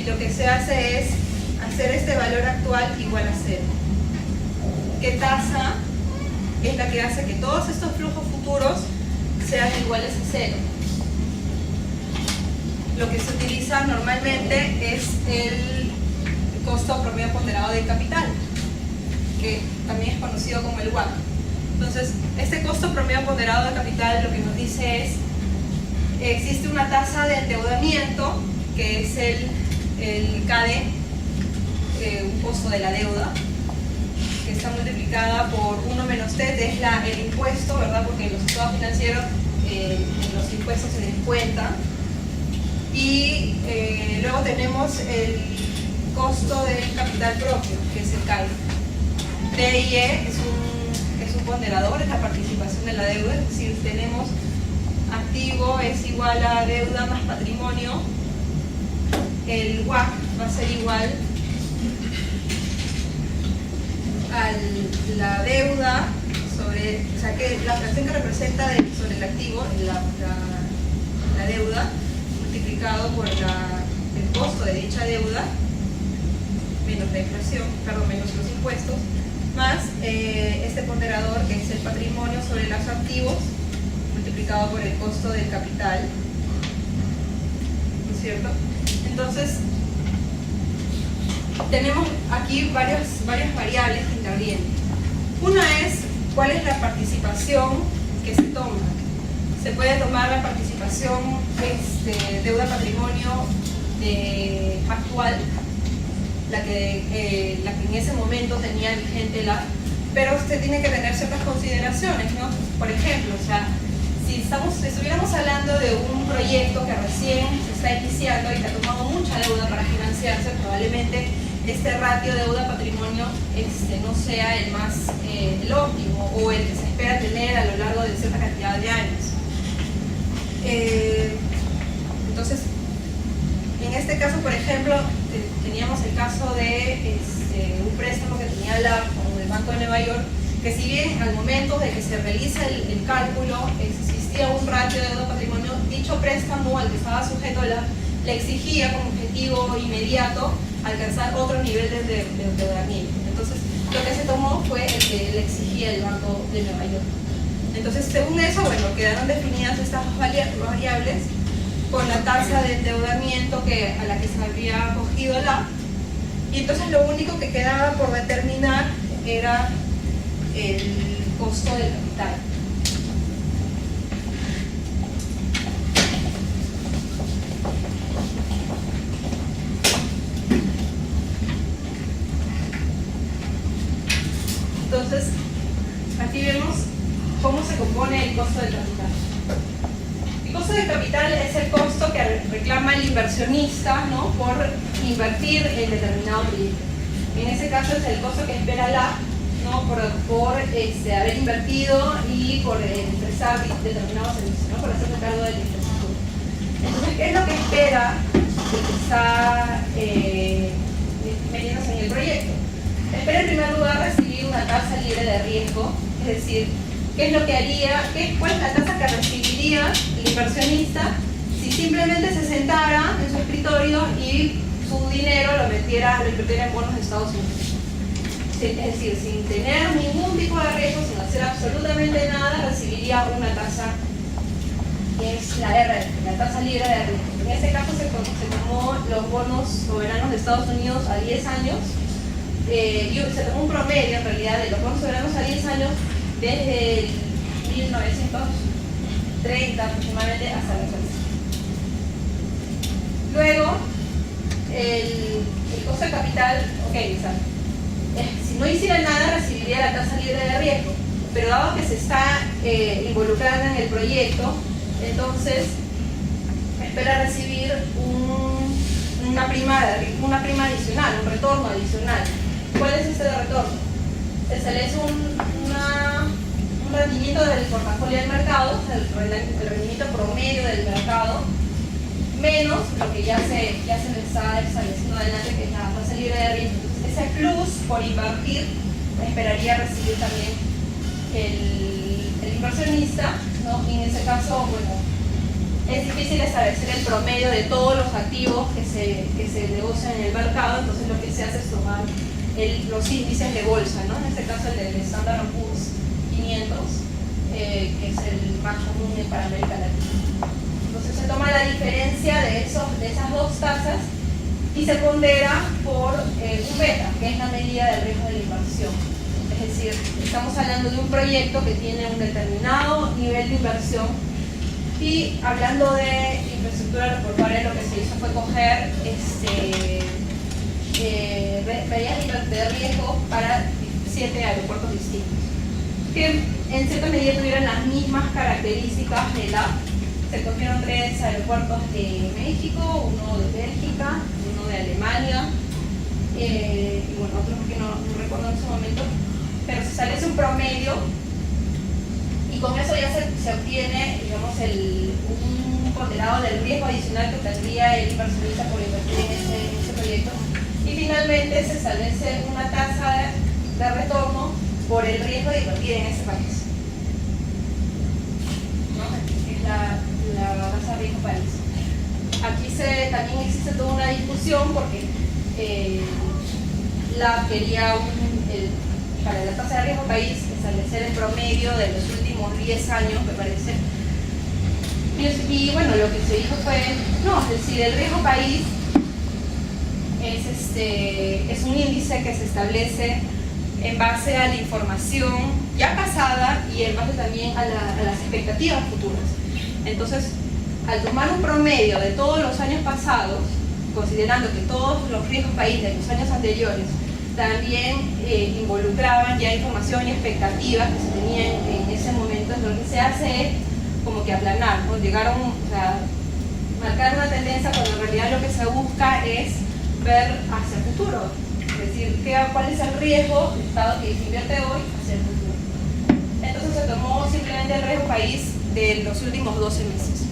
lo que se hace es hacer este valor actual igual a 0. ¿Qué tasa es la que hace que todos estos flujos futuros sean iguales a 0? Lo que se utiliza normalmente es el costo promedio ponderado del capital, que también es conocido como el WACC. Entonces, este costo promedio ponderado del capital lo que nos dice es: existe una tasa de endeudamiento, que es el KD, un costo de la deuda, que está multiplicada por 1 menos T, que es el impuesto, ¿verdad? Porque en los estados financieros los impuestos se descuentan. Y luego tenemos el costo del capital propio, que es el CAI. D y E es un ponderador, es la participación de la deuda, es decir, tenemos activo es igual a deuda más patrimonio. El WACC va a ser igual a la deuda sobre, o sea, que la fracción que representa sobre el activo, la deuda, multiplicado por el costo de dicha deuda, menos la inflación, perdón, menos los impuestos, más este ponderador, que es el patrimonio sobre los activos, multiplicado por el costo del capital, ¿no es cierto? Entonces, tenemos aquí varias variables que intervienen. Una es cuál es la participación que se toma. Se puede tomar la participación deuda patrimonio actual, la que en ese momento tenía vigente pero usted tiene que tener ciertas consideraciones, ¿no? Por ejemplo, o sea, si estuviéramos hablando de un proyecto que recién se está iniciando y que ha tomado mucha deuda para financiarse, probablemente este ratio deuda-patrimonio no sea el óptimo o el que se espera tener a lo largo de cierta cantidad de años. Entonces, en este caso, por ejemplo, teníamos el caso de un préstamo que tenía con el Banco de Nueva York, que si bien al momento de que se realiza el cálculo existía un ratio de deuda-patrimonio, dicho préstamo al que estaba sujeto le exigía como objetivo inmediato alcanzar otro nivel de endeudamiento. Entonces, lo que se tomó fue el que le exigía el Banco de Nueva York. Entonces, según eso, bueno, quedaron definidas estas variables con la tasa de endeudamiento a la que se había acogido y entonces lo único que quedaba por determinar era el costo del capital. Entonces, aquí vemos cómo se compone el costo del capital. El costo del capital es el costo que reclama el inversionista, ¿no?, por invertir en determinado proyecto. En ese caso es el costo que espera ¿no?, por haber invertido y por prestar determinados servicios, ¿no?, por hacerse cargo de la infraestructura. Entonces, ¿qué es lo que espera el que está metiéndose en el proyecto? Espera en primer lugar recibir una tasa libre de riesgo, es decir, ¿qué es lo que haría? ¿Cuál es la tasa que recibiría el inversionista si simplemente se sentara en su escritorio y su dinero lo invirtiera en bonos de Estados Unidos? Es decir, sin tener ningún tipo de riesgo, sin hacer absolutamente nada, recibiría una tasa que es la RF, la tasa libre de riesgo. En este caso se tomó los bonos soberanos de Estados Unidos a 10 años, y se tomó un promedio en realidad de los bonos soberanos a 10 años desde el 1930 aproximadamente hasta la fecha. Luego, el costo de capital, si no hiciera nada recibiría la tasa libre de riesgo, pero dado que se está involucrando en el proyecto, entonces espera recibir una prima adicional, un retorno adicional. ¿Cuál es este retorno? Se establece un rendimiento del portafolio del mercado, el rendimiento promedio del mercado, menos lo que ya se está estableciendo adelante, que es la tasa libre de riesgo. Entonces, ese plus por invertir esperaría recibir también el inversionista, ¿no? Y en ese caso, bueno, es difícil establecer el promedio de todos los activos que se negocian en el mercado, entonces lo que se hace es tomar los índices de bolsa, ¿no? En este caso el del Standard & Poor's 500, que es el más común para América Latina. Entonces se toma la diferencia de esas dos tasas y se pondera por un beta, que es la medida del riesgo de la inversión. Es decir, estamos hablando de un proyecto que tiene un determinado nivel de inversión, y hablando de infraestructura aeroportuaria, lo que se hizo fue coger medidas de riesgo para 7 aeropuertos distintos, que en cierta medida tuvieron las mismas características de se cogieron 3 aeropuertos de México, uno de Bélgica, uno de Alemania, y bueno, otros que no recuerdo en ese momento, pero se establece un promedio y con eso ya se obtiene, digamos, un ponderado del riesgo adicional que tendría el inversionista por invertir en ese proyecto, y finalmente se establece una tasa de retorno por el riesgo de invertir en ese país, ¿no? Es la tasa de riesgo país. Aquí también existe toda una discusión porque quería para la tasa de riesgo país establecer el promedio de los últimos 10 años, me parece. Y bueno, lo que se dijo fue, no, es decir, el riesgo país es un índice que se establece en base a la información ya pasada y en base también a las expectativas futuras. Entonces, al tomar un promedio de todos los años pasados, considerando que todos los riesgos país de los años anteriores también involucraban ya información y expectativas que se tenían en ese momento, lo que se hace es como que aplanar, ¿no? Marcar una tendencia cuando en realidad lo que se busca es ver hacia el futuro, es decir, cuál es el riesgo del Estado que se invierte hoy hacia el futuro. Entonces se tomó simplemente el riesgo país de los últimos 12 meses.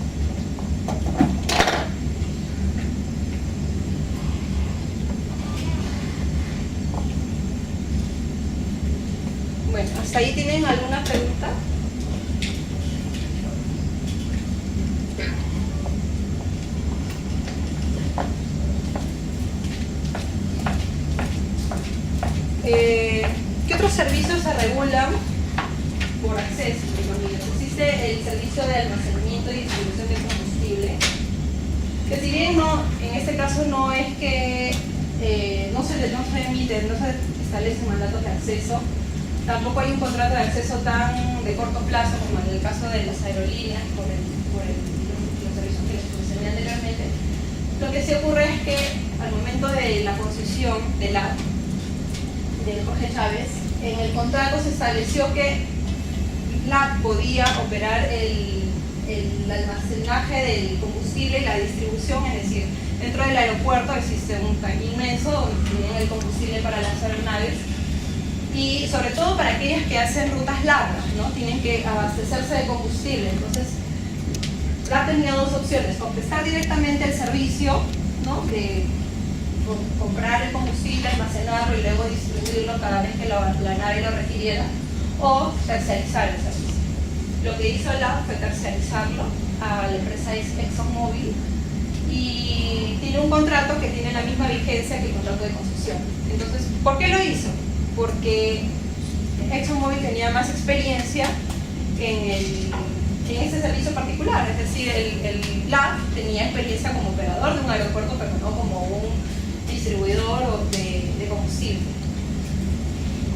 Bueno, ¿hasta ahí tienen alguna pregunta? ¿Qué otros servicios se regulan por acceso? Existe el servicio de almacenamiento y distribución de combustible, que si bien en este caso no es que no se establecen mandatos de acceso, tampoco hay un contrato de acceso tan de corto plazo como en el caso de las aerolíneas por los servicios que les mencioné anteriormente. Lo que sí ocurre es que al momento de la concesión de Jorge Chávez, en el contrato se estableció que LAT podía operar el almacenaje del combustible y la distribución, es decir, dentro del aeropuerto existe un tanque inmenso donde tienen el combustible para las aeronaves, y sobre todo para aquellas que hacen rutas largas, ¿no? Tienen que abastecerse de combustible. Entonces, LAT tenía dos opciones: o prestar directamente el servicio, ¿no? De comprar el combustible, almacenarlo y luego distribuirlo cada vez que la nave lo requiriera, o terciarizar el servicio. Lo que hizo LAT fue terciarizarlo a la empresa ExxonMobil, y tiene un contrato que tiene la misma vigencia que el contrato de concesión. Entonces, ¿por qué lo hizo? Porque ExxonMobil tenía más experiencia en ese servicio particular, es decir, el LAT tenía experiencia como operador de un aeropuerto, pero no como un distribuidor de combustible.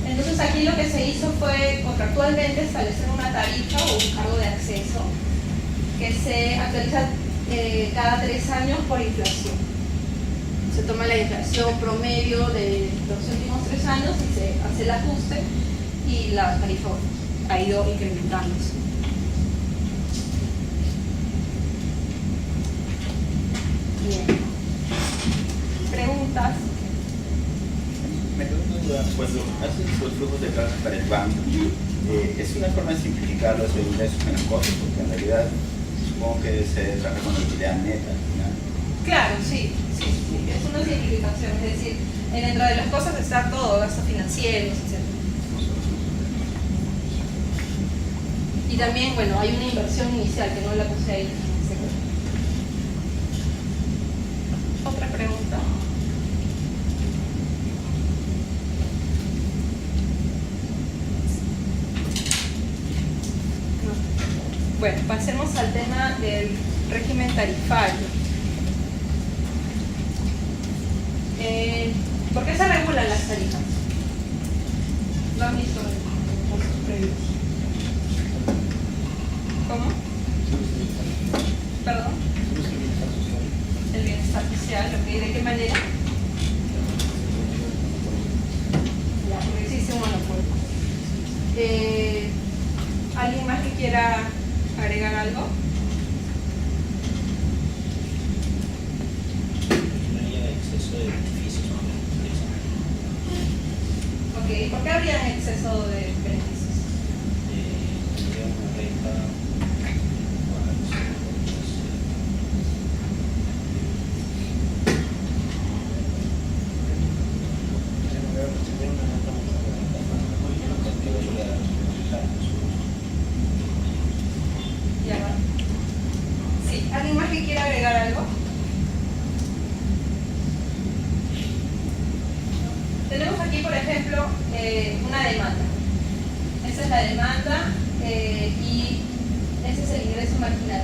Entonces aquí lo que se hizo fue contractualmente establecer una tarifa o un cargo de acceso que se actualiza cada 3 años por inflación. Se toma la inflación promedio de los últimos 3 años y se hace el ajuste, y la tarifa ha ido incrementándose. Bien. ¿Preguntas? Me quedo una duda. Cuando haces los flujos de caja para el banco, ¿es una forma de simplificar los ingresos menos costos? Porque en realidad supongo que se trabaja con la utilidad neta, ¿no? Claro, sí, es una simplificación, es decir, dentro de las cosas está todo, gastos financieros, etc. Y también, bueno, hay una inversión inicial que no la puse ahí. otra pregunta? No. Bueno, pasemos al tema del régimen tarifario. ¿Por qué se regulan las tarifas? Lo han visto en los cursos previos. ¿Cómo? ¿Perdón? El bienestar social, ¿ok? ¿De qué manera? Ya, porque existe un monopolio. ¿Alguien más que quiera agregar algo? Ok, ¿por qué habría exceso de beneficios? Tendría una renta Ya va. Sí, ¿alguien más que quiera agregar algo? Tenemos aquí, por ejemplo, una demanda. Esa es la demanda y ese es el ingreso marginal.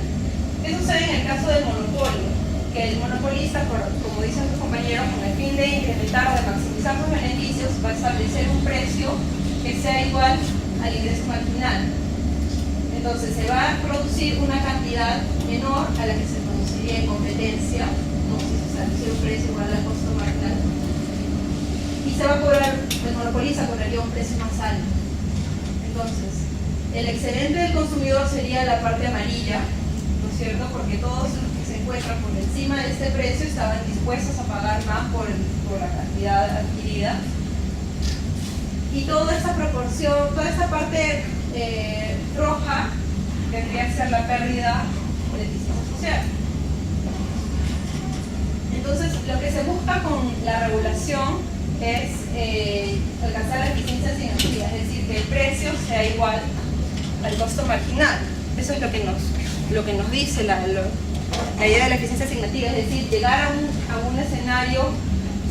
¿Qué sucede en el caso del monopolio? Que el monopolista, como dicen sus compañeros, con el fin de incrementar o de maximizar sus beneficios, va a establecer un precio que sea igual al ingreso marginal. Entonces se va a producir una cantidad menor a la que se produciría en competencia, ¿no? Si se estableciera un precio igual al costo marginal. Y se va a cobrar, el monopolista cobraría un precio más alto. Entonces, el excedente del consumidor sería la parte amarilla, ¿no es cierto? Porque todos los que se encuentran por encima de este precio estaban dispuestos a pagar más por la cantidad adquirida. Y toda esta proporción, toda esta parte roja tendría que ser la pérdida de eficiencia social. Entonces, lo que se busca con la regulación es alcanzar la eficiencia asignativa, es decir, que el precio sea igual al costo marginal. Eso es lo que nos dice la idea de la eficiencia asignativa, es decir, llegar a un escenario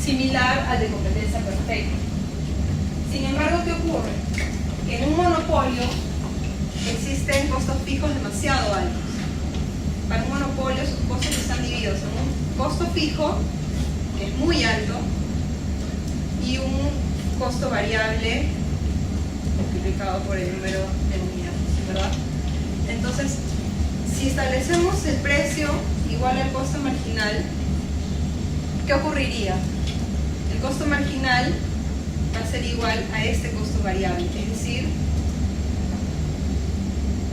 similar al de competencia perfecta. Sin embargo, ¿qué ocurre? Que en un monopolio existen costos fijos demasiado altos. Para un monopolio sus costos están divididos en un costo fijo, que es muy alto, y un costo variable multiplicado por el número de unidades, ¿verdad? Entonces, si establecemos el precio igual al costo marginal, ¿qué ocurriría? El costo marginal va a ser igual a este costo variable, es decir,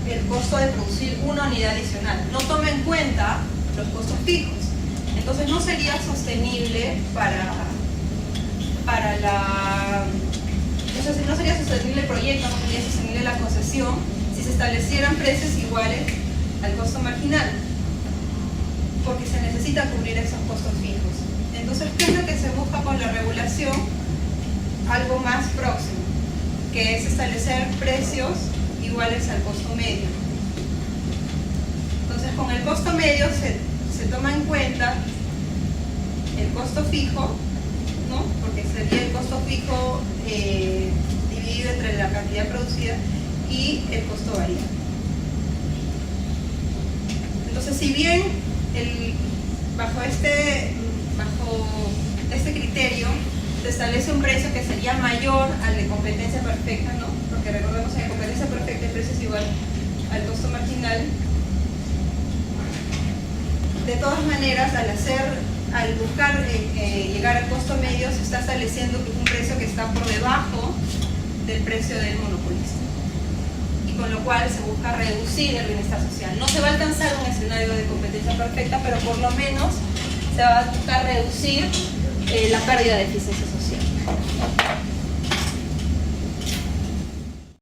el costo de producir una unidad adicional. No toma en cuenta los costos fijos. Entonces no sería sostenible no sería sostenible el proyecto, no sería sostenible la concesión si se establecieran precios iguales al costo marginal, porque se necesita cubrir esos costos fijos. Entonces, ¿qué es lo que se busca con la regulación? Algo más próximo, que es establecer precios iguales al costo medio. Entonces, con el costo medio se toma en cuenta el costo fijo, ¿no? Porque sería el costo fijo dividido entre la cantidad producida y el costo variable. Entonces, si bien bajo este criterio se establece un precio que sería mayor al de competencia perfecta, ¿no? Porque recordemos que en competencia perfecta el precio es igual al costo marginal. De todas maneras, al buscar llegar al costo medio, se está estableciendo un precio que está por debajo del precio del monopolista, y con lo cual se busca reducir el bienestar social. No se va a alcanzar un escenario de competencia perfecta, pero por lo menos se va a buscar reducir la pérdida de eficiencia social.